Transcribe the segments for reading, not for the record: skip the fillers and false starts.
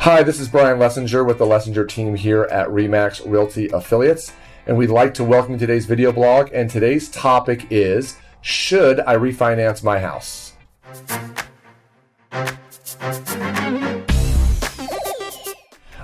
Hi, this is Brian Lessinger with the Lessinger team here at RE/MAX Realty Affiliates, and we'd like to welcome you to today's video blog. And today's topic is, should I refinance my house?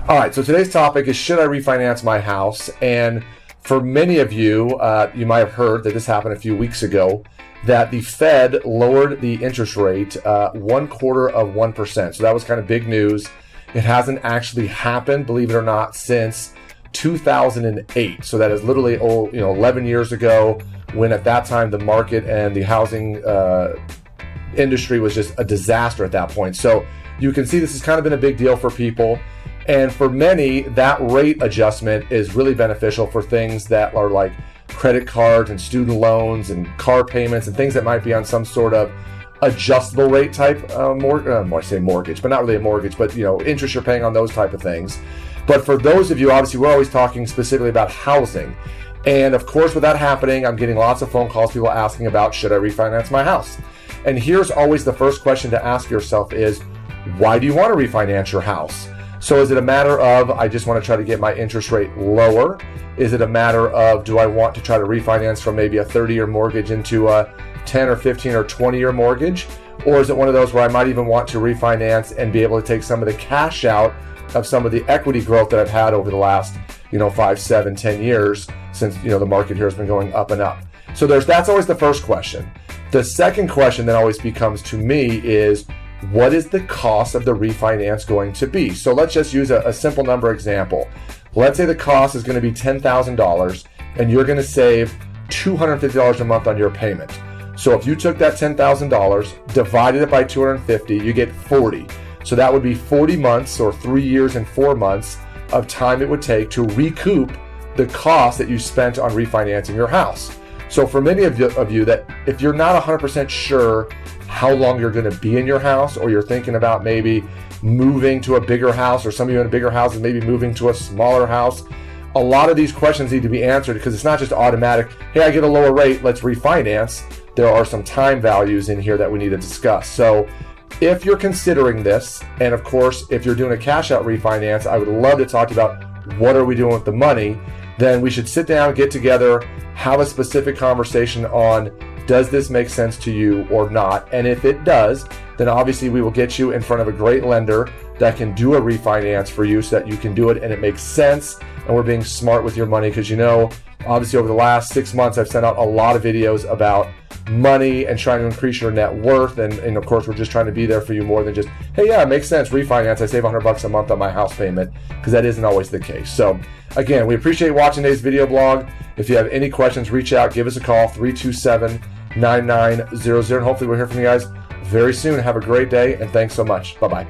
All right, so today's topic is, should I refinance my house? And for many of you, you might have heard that this happened a few weeks ago, that the Fed lowered the interest rate 0.25%. So that was kind of big news. It hasn't actually happened, believe it or not, since 2008. So that is literally 11 years ago, when at that time the market and the housing industry was just a disaster at that point. So you can see this has kind of been a big deal for people. And for many, that rate adjustment is really beneficial for things that are like credit cards and student loans and car payments and things that might be on some sort of adjustable rate type mortgage, but not really a mortgage, but interest you're paying on those type of things. But for those of you, obviously, we're always talking specifically about housing. And of course, with that happening, I'm getting lots of phone calls, people asking about, should I refinance my house? And here's always the first question to ask yourself is, why do you want to refinance your house? So is it a matter of, I just want to try to get my interest rate lower? Is it a matter of, do I want to try to refinance from maybe a 30-year mortgage into a 10 or 15 or 20-year mortgage? Or is it one of those where I might even want to refinance and be able to take some of the cash out of some of the equity growth that I've had over the last 5, 7, 10 years, since the market here has been going up and up? So that's always the first question. The second question that always becomes to me is, what is the cost of the refinance going to be? So let's just use a simple number example. Let's say the cost is going to be $10,000 and you're going to save $250 a month on your payment. So if you took that $10,000, divided it by 250, you get 40. So that would be 40 months or 3 years and 4 months of time it would take to recoup the cost that you spent on refinancing your house. So for many of you that if you're not 100% sure how long you're going to be in your house, or you're thinking about maybe moving to a bigger house, or some of you in a bigger house and maybe moving to a smaller house, a lot of these questions need to be answered, because it's not just automatic, hey, I get a lower rate, let's refinance. There are some time values in here that we need to discuss. So if you're considering this, and of course, if you're doing a cash out refinance, I would love to talk to you about what are we doing with the money. Then we should sit down, get together, have a specific conversation on, does this make sense to you or not? And if it does, then obviously we will get you in front of a great lender that can do a refinance for you so that you can do it and it makes sense, and we're being smart with your money. Because obviously over the last 6 months, I've sent out a lot of videos about money and trying to increase your net worth. And of course, we're just trying to be there for you more than just, hey, yeah, it makes sense, refinance, I save $100 a month on my house payment, because that isn't always the case. So again, we appreciate watching today's video blog. If you have any questions, reach out, give us a call, 327-9900. And hopefully we'll hear from you guys very soon. Have a great day, and thanks so much. Bye-bye.